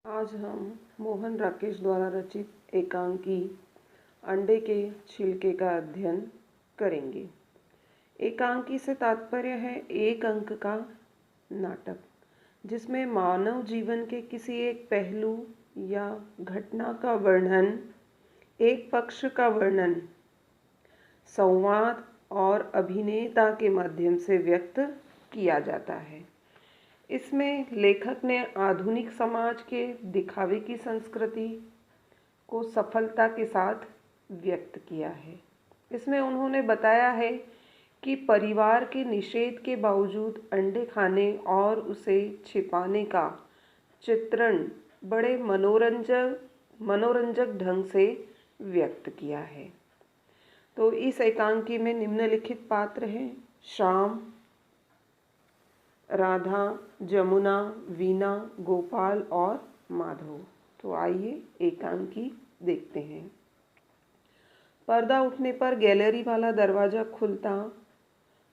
आज हम मोहन राकेश द्वारा रचित एकांकी अंडे के छिलके का अध्ययन करेंगे। एकांकी से तात्पर्य है एक अंक का नाटक, जिसमें मानव जीवन के किसी एक पहलू या घटना का वर्णन, एक पक्ष का वर्णन संवाद और अभिनेता के माध्यम से व्यक्त किया जाता है। इसमें लेखक ने आधुनिक समाज के दिखावे की संस्कृति को सफलता के साथ व्यक्त किया है। इसमें उन्होंने बताया है कि परिवार के निषेध के बावजूद अंडे खाने और उसे छिपाने का चित्रण बड़े मनोरंजक ढंग से व्यक्त किया है। तो इस एकांकी में निम्नलिखित पात्र हैं: श्याम, राधा, जमुना, वीणा, गोपाल और माधव। तो आइए एकांकी देखते हैं। पर्दा उठने पर गैलरी वाला दरवाज़ा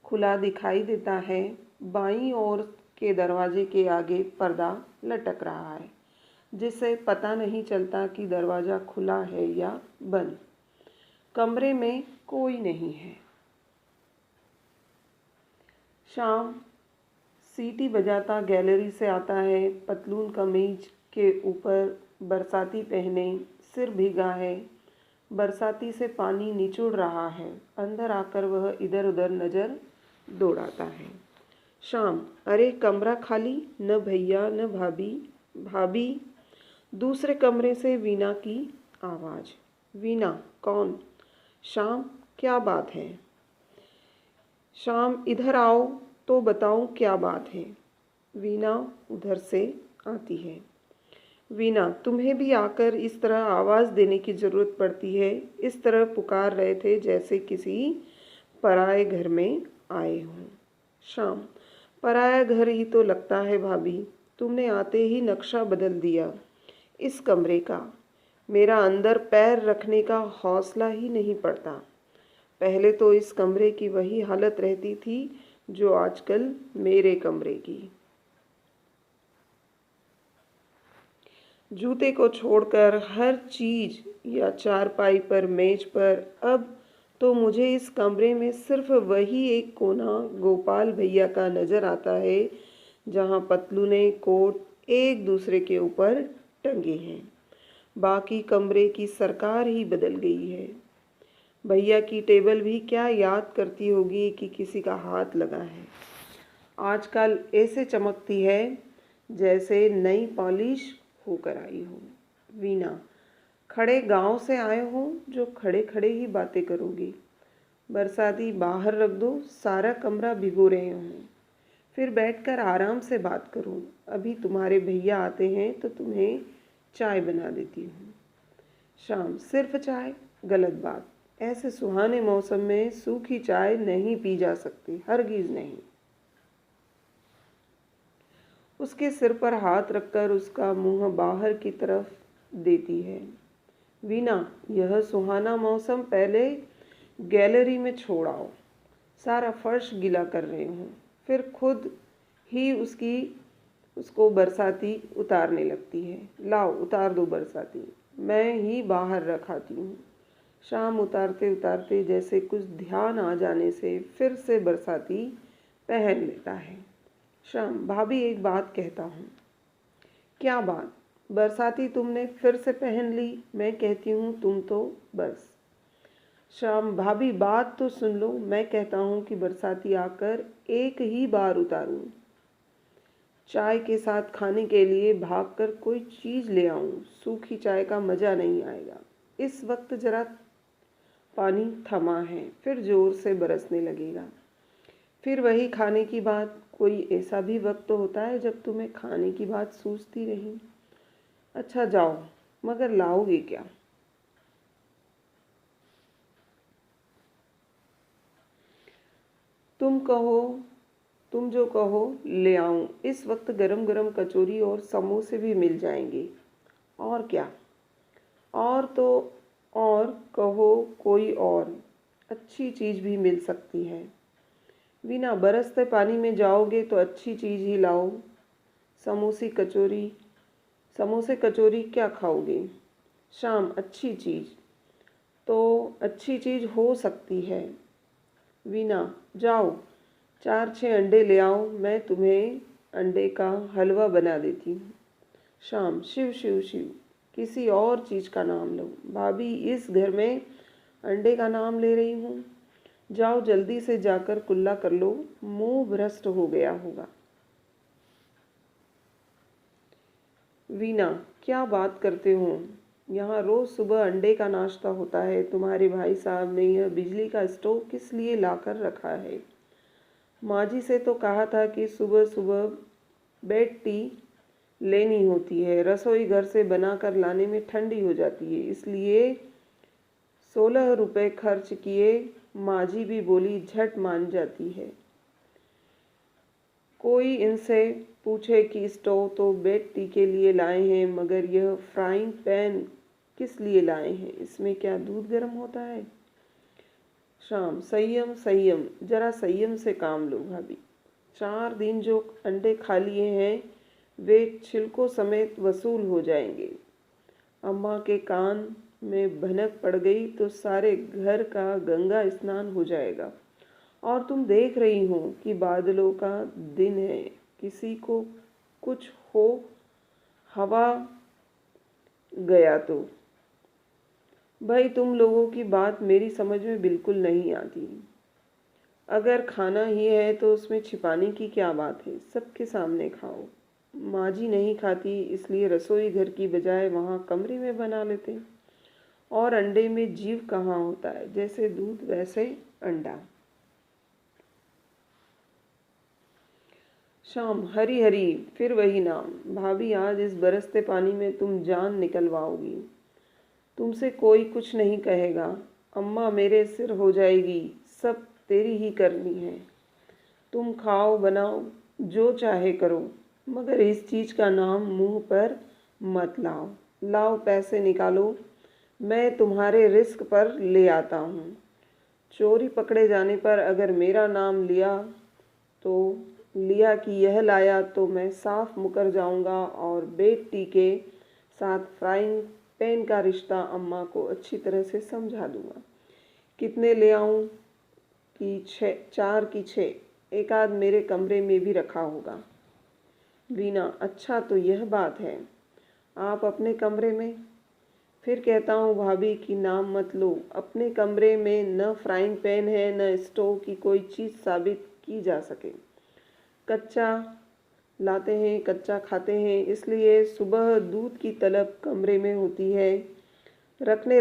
खुला दिखाई देता है। बाईं ओर के दरवाजे के आगे पर्दा लटक रहा है, जिससे पता नहीं चलता कि दरवाज़ा खुला है या बंद। कमरे में कोई नहीं है। श्याम सीटी बजाता गैलरी से आता है। पतलून कमीज के ऊपर बरसाती पहने, सिर भीगा है। बरसाती से पानी निचुड़ रहा है। अंदर आकर वह इधर उधर नज़र दौड़ाता है। श्याम, अरे कमरा खाली, न भैया न भाभी। भाभी। दूसरे कमरे से वीणा की आवाज़। वीणा, कौन? श्याम, क्या बात है? श्याम, इधर आओ तो बताऊं क्या बात है। वीणा उधर से आती है। वीणा, तुम्हें भी आकर इस तरह आवाज़ देने की ज़रूरत पड़ती है? इस तरह पुकार रहे थे जैसे किसी पराए घर में आए हों। श्याम, पराया घर ही तो लगता है भाभी। तुमने आते ही नक्शा बदल दिया इस कमरे का। मेरा अंदर पैर रखने का हौसला ही नहीं पड़ता। पहले तो इस कमरे की वही हालत रहती थी जो आजकल मेरे कमरे की। जूते को छोड़कर हर चीज़ या चारपाई पर, मेज पर, अब तो मुझे इस कमरे में सिर्फ वही एक कोना गोपाल भैया का नज़र आता है, जहाँ पतलूने कोट एक दूसरे के ऊपर टंगे हैं। बाकी कमरे की सरकार ही बदल गई है। भैया की टेबल भी क्या याद करती होगी कि किसी का हाथ लगा है। आजकल ऐसे चमकती है जैसे नई पॉलिश होकर आई हो। वीणा, खड़े गांव से आए हो जो खड़े खड़े ही बातें करोगी। बरसाती बाहर रख दो, सारा कमरा भिगो रहे हों। फिर बैठकर आराम से बात करो। अभी तुम्हारे भैया आते हैं तो तुम्हें चाय बना देती हूँ। शाम, सिर्फ चाय? गलत बात। ऐसे सुहाने मौसम में सूखी चाय नहीं पी जा सकती, हरगिज नहीं। उसके सिर पर हाथ रखकर उसका मुंह बाहर की तरफ देती है। वीणा, यह सुहाना मौसम पहले गैलरी में छोड़ आओ। सारा फर्श गीला कर रहे हूँ। फिर खुद ही उसको बरसाती उतारने लगती है। लाओ उतार दो बरसाती, मैं ही बाहर रखाती हूँ। शाम उतारते उतारते जैसे कुछ ध्यान आ जाने से फिर से बरसाती पहन लेता है। शाम, भाभी एक बात कहता हूँ। क्या बात? बरसाती तुमने फिर से पहन ली। मैं कहती हूँ तुम तो बस। शाम, भाभी बात तो सुन लो। मैं कहता हूँ कि बरसाती आकर एक ही बार उतारूँ। चाय के साथ खाने के लिए भागकर कोई चीज़ ले आऊँ। सूखी चाय का मज़ा नहीं आएगा। इस वक्त जरा पानी थमा है, फिर ज़ोर से बरसने लगेगा। फिर वही खाने की बात। कोई ऐसा भी वक्त तो होता है जब तुम्हें खाने की बात सूझती नहीं। अच्छा जाओ, मगर लाओगे क्या? तुम जो कहो ले आऊं। इस वक्त गरम गरम कचौरी और समोसे भी मिल जाएंगे। और क्या? और तो और कहो, कोई और अच्छी चीज़ भी मिल सकती है। वीणा, बरसते पानी में जाओगे तो अच्छी चीज़ ही लाओ। समोसे कचौरी समोसे कचौरी क्या खाओगे? शाम, अच्छी चीज़। तो अच्छी चीज़ हो सकती है। वीना, जाओ 4-6 अंडे ले आओ, मैं तुम्हें अंडे का हलवा बना देती हूँ। शाम, शिव शिव शिव, किसी और चीज़ का नाम लो। भाभी, इस घर में अंडे का नाम ले रही हूँ। जाओ जल्दी से जाकर कुल्ला कर लो, मुंह भ्रष्ट हो गया होगा। वीना, क्या बात करते हो? यहाँ रोज़ सुबह अंडे का नाश्ता होता है। तुम्हारे भाई साहब ने यह बिजली का स्टोव किस लिए लाकर रखा है? माँ जी से तो कहा था कि सुबह सुबह बेड टी लेनी होती है, रसोई घर से बनाकर लाने में ठंडी हो जाती है, इसलिए 16 रुपये खर्च किए। माँ जी भी बोली झट मान जाती है। कोई इनसे पूछे कि स्टोव तो बेड टी के लिए लाए हैं, मगर यह फ्राइंग पैन किस लिए लाए हैं? इसमें क्या दूध गर्म होता है? शाम, संयम संयम, जरा संयम से काम लो भाभी। 4 दिन जो अंडे खा लिए हैं वे छिलकों समेत वसूल हो जाएंगे। अम्मा के कान में भनक पड़ गई तो सारे घर का गंगा स्नान हो जाएगा। और तुम देख रही हो कि बादलों का दिन है, किसी को कुछ हो हवा गया तो। भाई, तुम लोगों की बात मेरी समझ में बिल्कुल नहीं आती। अगर खाना ही है तो उसमें छिपाने की क्या बात है? सबके सामने खाओ। माँ जी नहीं खाती, इसलिए रसोई घर की बजाय वहाँ कमरे में बना लेते। और अंडे में जीव कहाँ होता है? जैसे दूध वैसे अंडा। शाम, हरी हरी, फिर वही नाम। भाभी, आज इस बरसते पानी में तुम जान निकलवाओगी। तुमसे कोई कुछ नहीं कहेगा। अम्मा मेरे सिर हो जाएगी, सब तेरी ही करनी है। तुम खाओ बनाओ जो चाहे करो, मगर इस चीज़ का नाम मुंह पर मत लाओ। लाओ पैसे निकालो, मैं तुम्हारे रिस्क पर ले आता हूँ। चोरी पकड़े जाने पर अगर मेरा नाम लिया कि यह लाया तो मैं साफ मुकर जाऊंगा और बेड टी के साथ फ्राइंग पैन का रिश्ता अम्मा को अच्छी तरह से समझा दूंगा। कितने ले आऊं? कि 4 की 6, एक आध मेरे कमरे में भी रखा होगा। वीना, अच्छा तो यह बात है, आप अपने कमरे में? फिर कहता हूँ भाभी कि नाम मत लो। अपने कमरे में न फ्राइंग पैन है न स्टोव की कोई चीज़ साबित की जा सके। कच्चा लाते हैं, कच्चा खाते हैं, इसलिए सुबह दूध की तलब कमरे में होती है। रखने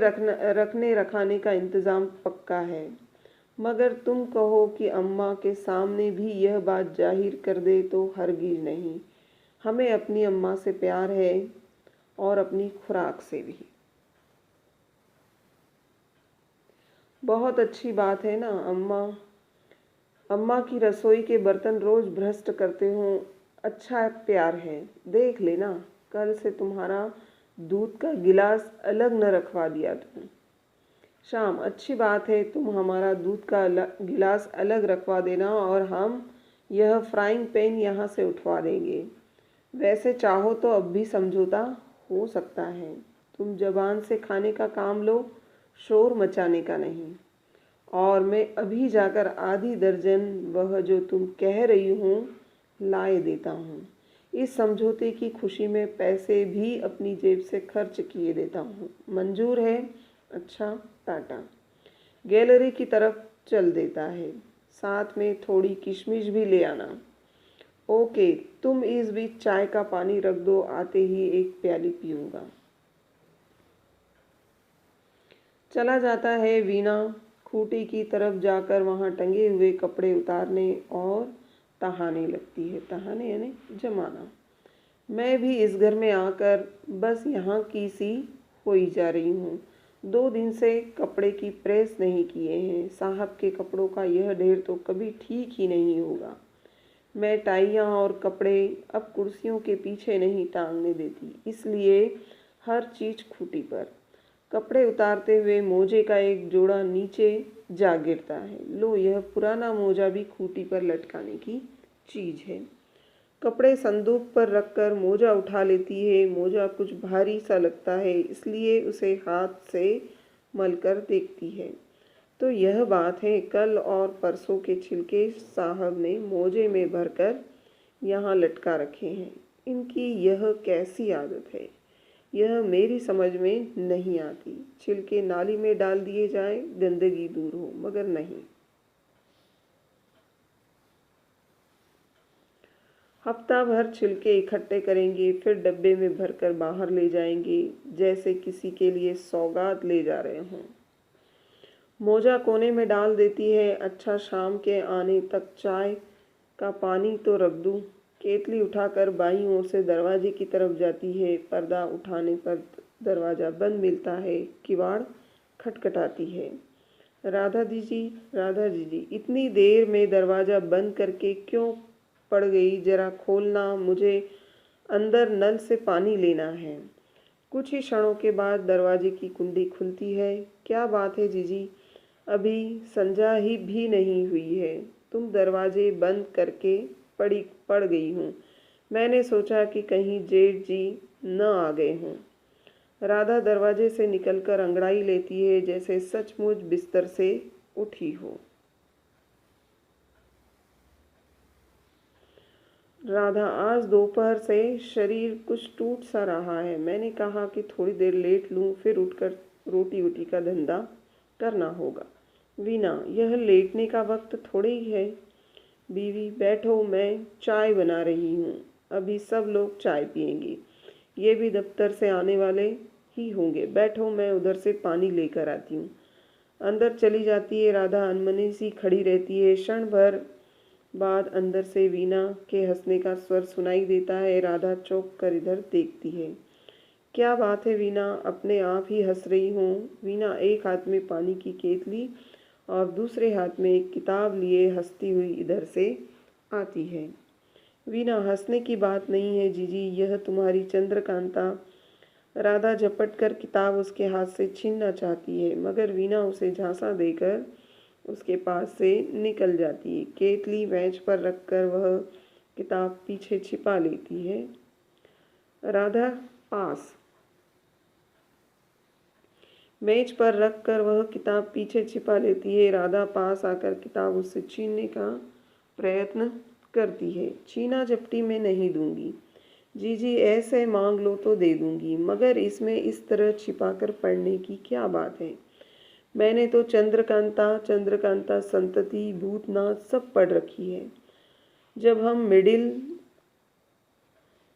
रखाने का इंतज़ाम पक्का है। मगर तुम कहो कि अम्मा के सामने भी यह बात जाहिर कर दे तो हरगिज नहीं। हमें अपनी अम्मा से प्यार है और अपनी खुराक से भी। बहुत अच्छी बात है ना। अम्मा की रसोई के बर्तन रोज भ्रष्ट करते हो, अच्छा प्यार है। देख लेना, कल से तुम्हारा दूध का गिलास अलग न रखवा दिया तुम। शाम, अच्छी बात है, तुम हमारा दूध का गिलास अलग रखवा देना और हम यह फ्राइंग पैन यहाँ से उठवा देंगे। वैसे चाहो तो अब भी समझौता हो सकता है। तुम जबान से खाने का काम लो, शोर मचाने का नहीं। और मैं अभी जाकर आधी दर्जन वह जो तुम कह रही हो लाए देता हूँ। इस समझौते की खुशी में पैसे भी अपनी जेब से खर्च किए देता हूँ। मंजूर है? अच्छा, टाटा। गैलरी की तरफ चल देता है। साथ में थोड़ी किशमिश भी ले आना। ओके, तुम इस बीच चाय का पानी रख दो, आते ही एक प्याली पीऊँगा। चला जाता है। वीना खूंटी की तरफ जाकर वहाँ टंगे हुए कपड़े उतारने और तहाने लगती है। तहाने यानी जमाना। मैं भी इस घर में आकर बस यहाँ की सी हो ही जा रही हूँ। 2 दिन से कपड़े की प्रेस नहीं किए हैं। साहब के कपड़ों का यह ढेर तो कभी ठीक ही नहीं होगा। मैं टाइयाँ और कपड़े अब कुर्सियों के पीछे नहीं टांगने देती, इसलिए हर चीज़ खूंटी पर। कपड़े उतारते हुए मोजे का एक जोड़ा नीचे जा गिरता है। लो, यह पुराना मोजा भी खूंटी पर लटकाने की चीज़ है। कपड़े संदूक पर रखकर मोजा उठा लेती है। मोजा कुछ भारी सा लगता है, इसलिए उसे हाथ से मलकर देखती है। तो यह बात है, कल और परसों के छिलके साहब ने मोजे में भरकर यहाँ लटका रखे हैं। इनकी यह कैसी आदत है, यह मेरी समझ में नहीं आती। छिलके नाली में डाल दिए जाएं, गंदगी दूर हो, मगर नहीं। हफ्ता भर छिलके इकट्ठे करेंगे, फिर डब्बे में भरकर बाहर ले जाएंगे, जैसे किसी के लिए सौगात ले जा रहे हों। मोजा कोने में डाल देती है। अच्छा, शाम के आने तक चाय का पानी तो रख दूं। केतली उठाकर बाईं ओर से दरवाजे की तरफ जाती है। पर्दा उठाने पर दरवाज़ा बंद मिलता है। किवाड़ खटखटाती है। राधा दीदी, इतनी देर में दरवाज़ा बंद करके क्यों पड़ गई? जरा खोलना, मुझे अंदर नल से पानी लेना है। कुछ ही क्षणों के बाद दरवाजे की कुंडी खुलती है। क्या बात है जीजी, अभी संजा ही भी नहीं हुई है, तुम दरवाजे बंद करके पड़ गई हूँ। मैंने सोचा कि कहीं जेठ जी न आ गए हों। राधा दरवाजे से निकलकर अंगड़ाई लेती है, जैसे सचमुच बिस्तर से उठी हो। राधा, आज दोपहर से शरीर कुछ टूट सा रहा है। मैंने कहा कि थोड़ी देर लेट लूं, फिर उठकर रोटी वोटी का धंधा करना होगा। वीना, यह लेटने का वक्त थोड़े ही है। बीवी, बैठो, मैं चाय बना रही हूँ। अभी सब लोग चाय पियेंगे, ये भी दफ्तर से आने वाले ही होंगे। बैठो, मैं उधर से पानी लेकर आती हूँ। अंदर चली जाती है। राधा अनमनी सी खड़ी रहती है। क्षण भर बाद अंदर से वीना के हंसने का स्वर सुनाई देता है। राधा चौंक कर इधर देखती है। क्या बात है वीना, अपने आप ही हंस रही हो? वीना एक हाथ में पानी की केतली और दूसरे हाथ में एक किताब लिए हंसती हुई इधर से आती है। वीना, हंसने की बात नहीं है जीजी, यह तुम्हारी चंद्रकांता। राधा झपट कर किताब उसके हाथ से छीनना चाहती है, मगर वीना उसे झांसा देकर उसके पास से निकल जाती है। केतली बेंच पर रखकर वह किताब पीछे छिपा लेती है। राधा पास मेज पर रख कर वह किताब पीछे छिपा लेती है। राधा पास आकर किताब उससे छीनने का प्रयत्न करती है। छीना झपटी में नहीं दूंगी जीजी, ऐसे मांग लो तो दे दूंगी, मगर इसमें इस तरह छिपाकर पढ़ने की क्या बात है? मैंने तो चंद्रकांता संतति भूतनाथ सब पढ़ रखी है। जब हम मिडिल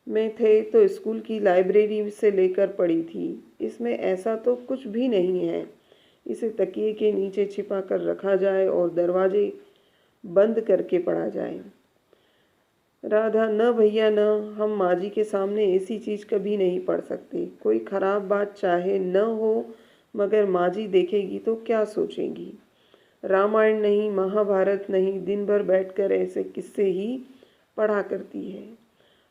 में थे तो स्कूल की लाइब्रेरी से लेकर पढ़ी थी। इसमें ऐसा तो कुछ भी नहीं है। इसे तकिए के नीचे छिपा कर रखा जाए और दरवाजे बंद करके पढ़ा जाए। राधा, न भैया न, हम माँ जी के सामने ऐसी चीज़ कभी नहीं पढ़ सकते। कोई खराब बात चाहे न हो, मगर माँ जी देखेगी तो क्या सोचेंगी? रामायण नहीं, महाभारत नहीं, दिन भर बैठकर ऐसे किस्से ही पढ़ा करती है।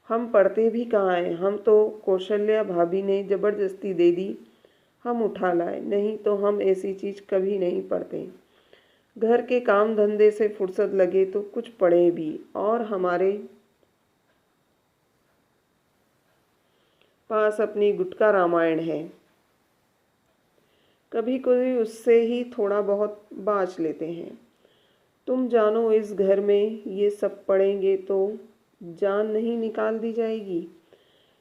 हम पढ़ते भी कहाँ हैं? हम तो कौशल्या भाभी ने ज़बरदस्ती दे दी, हम उठा लाए, नहीं तो हम ऐसी चीज़ कभी नहीं पढ़ते। घर के काम धंधे से फुर्सत लगे तो कुछ पढ़े भी, और हमारे पास अपनी गुटका रामायण है, कभी कोई उससे ही थोड़ा बहुत बाँच लेते हैं। तुम जानो, इस घर में ये सब पढ़ेंगे तो जान नहीं निकाल दी जाएगी।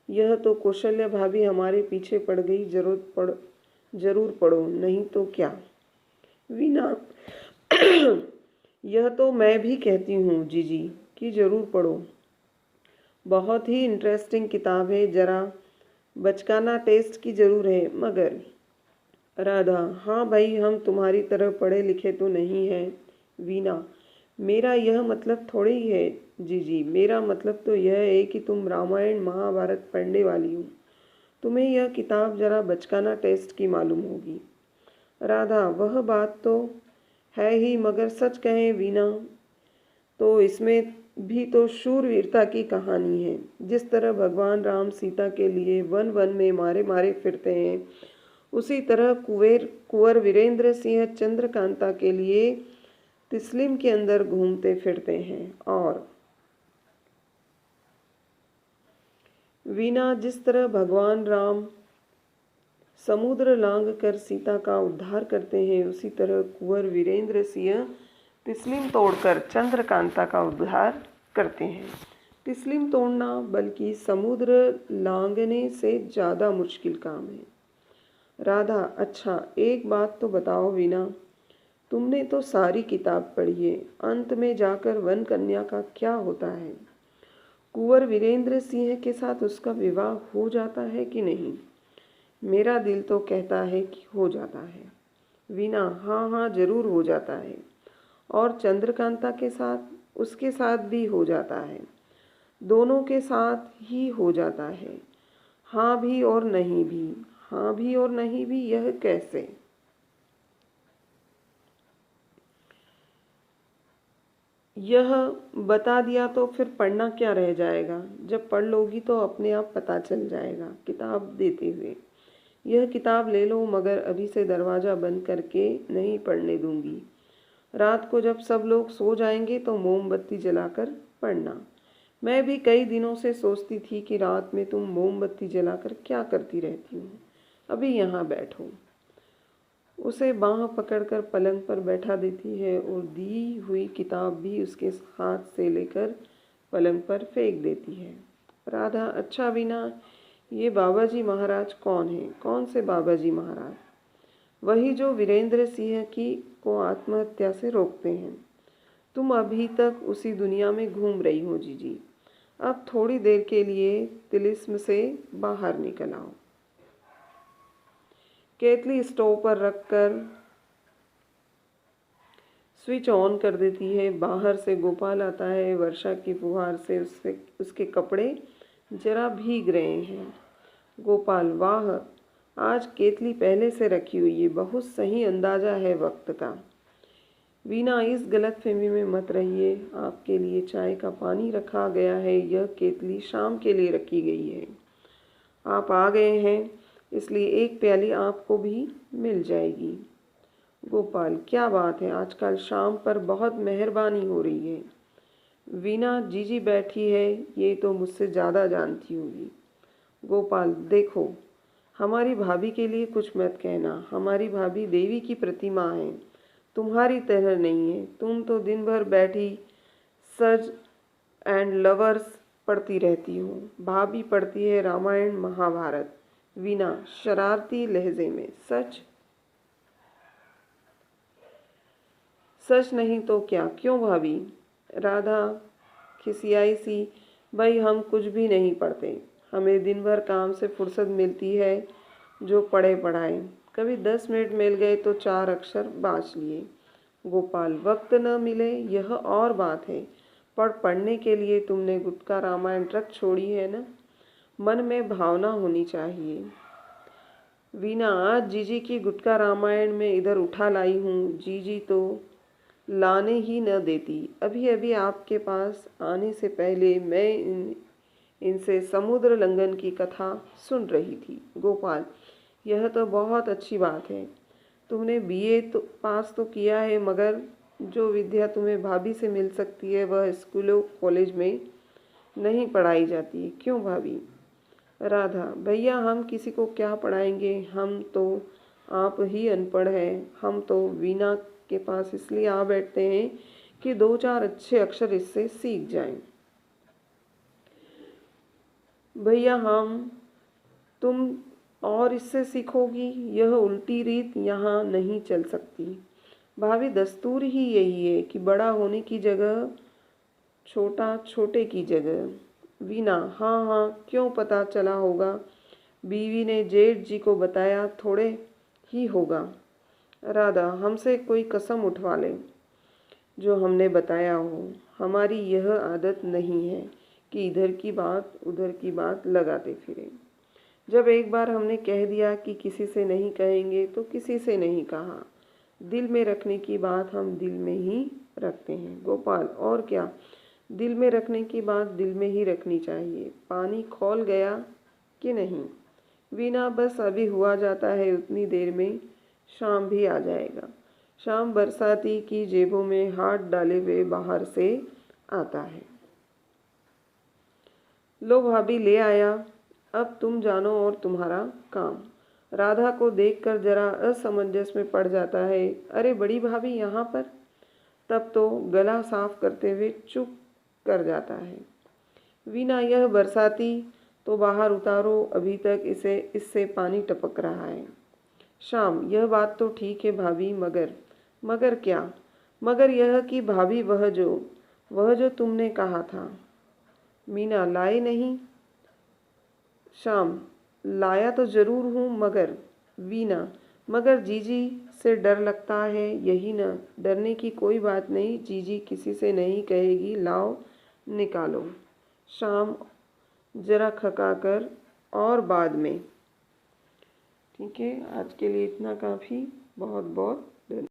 यह तो कौशल्या भाभी हमारे पीछे पड़ गई। जरूर पढ़ो, नहीं तो क्या? वीना, यह तो मैं भी कहती हूँ जीजी कि जरूर पढ़ो। बहुत ही इंटरेस्टिंग किताब है, जरा बचकाना टेस्ट की जरूर है, मगर। राधा, हाँ भाई, हम तुम्हारी तरह पढ़े लिखे तो नहीं हैं। वीना, मेरा यह मतलब थोड़े ही है जीजी, मेरा मतलब तो यह है कि तुम रामायण महाभारत पढ़ने वाली हो। तुम्हें यह किताब जरा बचकाना टेस्ट की मालूम होगी। राधा, वह बात तो है ही, मगर सच कहें वीना, तो इसमें भी तो शूरवीरता की कहानी है। जिस तरह भगवान राम सीता के लिए वन वन में मारे मारे फिरते हैं, उसी तरह कुंवर वीरेंद्र सिंह चंद्रकांता के लिए तिस्लिम के अंदर घूमते फिरते हैं। और वीणा, जिस तरह भगवान राम समुद्र लांघ कर सीता का उद्धार करते हैं, उसी तरह कुंवर वीरेंद्र सिंह तिस्लिम तोड़कर चंद्रकांता का उद्धार करते हैं। तिस्लिम तोड़ना बल्कि समुद्र लांघने से ज़्यादा मुश्किल काम है। राधा, अच्छा एक बात तो बताओ वीणा, तुमने तो सारी किताब पढ़ी है, अंत में जाकर वन कन्या का क्या होता है? कुंवर वीरेंद्र सिंह के साथ उसका विवाह हो जाता है कि नहीं? मेरा दिल तो कहता है कि हो जाता है। वीणा, हाँ हाँ जरूर हो जाता है, और चंद्रकांता के साथ उसके साथ भी हो जाता है, दोनों के साथ ही हो जाता है। हाँ भी और नहीं भी, हाँ भी और नहीं भी, यह कैसे? यह बता दिया तो फिर पढ़ना क्या रह जाएगा? जब पढ़ लोगी तो अपने आप पता चल जाएगा। किताब देते हुए, यह किताब ले लो, मगर अभी से दरवाज़ा बंद करके नहीं पढ़ने दूंगी। रात को जब सब लोग सो जाएंगे तो मोमबत्ती जलाकर पढ़ना। मैं भी कई दिनों से सोचती थी कि रात में तुम मोमबत्ती जलाकर क्या करती रहती हो। अभी यहाँ बैठो। उसे बाँह पकड़कर पलंग पर बैठा देती है और दी हुई किताब भी उसके हाथ से लेकर पलंग पर फेंक देती है। राधा, अच्छा वीणा, ये बाबाजी महाराज कौन हैं? कौन से बाबाजी महाराज? वही जो वीरेंद्र सिंह की को आत्महत्या से रोकते हैं। तुम अभी तक उसी दुनिया में घूम रही हो जीजी। अब थोड़ी देर के लिए तिलिस्म से बाहर निकल आओ। केतली स्टोव पर रखकर स्विच ऑन कर देती है। बाहर से गोपाल आता है। वर्षा की फुहार से उसके कपड़े जरा भीग रहे हैं। गोपाल, वाह, आज केतली पहले से रखी हुई है, बहुत सही अंदाजा है वक्त का। वीणा, इस गलतफहमी में मत रहिए, आपके लिए चाय का पानी रखा गया है, यह केतली शाम के लिए रखी गई है। आप आ गए हैं, इसलिए एक प्याली आपको भी मिल जाएगी। गोपाल, क्या बात है, आजकल शाम पर बहुत मेहरबानी हो रही है। वीणा, जीजी बैठी है, ये तो मुझसे ज़्यादा जानती होगी। गोपाल, देखो, हमारी भाभी के लिए कुछ मत कहना, हमारी भाभी देवी की प्रतिमा है, तुम्हारी तरह नहीं है। तुम तो दिन भर बैठी सज एंड लवर्स पढ़ती रहती हो, भाभी पढ़ती है रामायण महाभारत। वीणा शरारती लहजे में, सच? सच नहीं तो क्या? क्यों भाभी? राधा खिसियाई सी, भाई हम कुछ भी नहीं पढ़ते, हमें दिन भर काम से फुर्सत मिलती है, जो पढ़े पढ़ाए, कभी 10 मिनट मिल गए तो 4 अक्षर बाँच लिए। गोपाल, वक्त न मिले यह और बात है, पर पढ़ने के लिए तुमने गुटका रामायण रख छोड़ी है ना, मन में भावना होनी चाहिए। वीणा, आज जीजी की गुटका रामायण में इधर उठा लाई हूँ, जीजी तो लाने ही न देती। अभी अभी आपके पास आने से पहले मैं इनसे समुद्र लंघन की कथा सुन रही थी। गोपाल, यह तो बहुत अच्छी बात है, तुमने बीए तो पास तो किया है, मगर जो विद्या तुम्हें भाभी से मिल सकती है वह स्कूलों कॉलेज में नहीं पढ़ाई जाती। क्यों भाभी? राधा, भैया हम किसी को क्या पढ़ाएंगे, हम तो आप ही अनपढ़ हैं, हम तो वीणा के पास इसलिए आ बैठते हैं कि 2-4 अच्छे अक्षर इससे सीख जाएं। भैया तुम और इससे सीखोगी, यह उल्टी रीत यहाँ नहीं चल सकती। भाभी, दस्तूर ही यही है कि बड़ा होने की जगह छोटा, छोटे की जगह। वीणा, हाँ हाँ, क्यों पता चला होगा, बीवी ने जेठ जी को बताया थोड़े ही होगा। राधा, हमसे कोई कसम उठवा ले जो हमने बताया हो, हमारी यह आदत नहीं है कि इधर की बात उधर की बात लगाते फिरें। जब एक बार हमने कह दिया कि किसी से नहीं कहेंगे तो किसी से नहीं कहा, दिल में रखने की बात हम दिल में ही रखते हैं। गोपाल, और क्या, दिल में रखने की बात दिल में ही रखनी चाहिए। पानी खौल गया कि नहीं? वीणा, बस अभी हुआ जाता है, उतनी देर में शाम भी आ जाएगा। शाम बरसाती की जेबों में हाथ डाले हुए बाहर से आता है। लो भाभी, ले आया। अब तुम जानो और तुम्हारा काम। राधा को देखकर जरा असमंजस में पड़ जाता है। अरे बड़ी भाभी यहाँ पर। तब तो गला साफ करते हुए चुप कर जाता है। वीना, यह बरसाती तो बाहर उतारो, अभी तक इससे पानी टपक रहा है। श्याम, यह बात तो ठीक है भाभी, मगर क्या? मगर यह कि भाभी वह जो तुमने कहा था। मीना, लाए नहीं? श्याम, लाया तो जरूर हूँ मगर। वीना, मगर जीजी से डर लगता है, यही ना? डरने की कोई बात नहीं, जीजी किसी से नहीं कहेगी, लाओ निकालो। श्याम जरा खकाकर, और बाद में। ठीक है, आज के लिए इतना काफ़ी। बहुत बहुत धन्यवाद।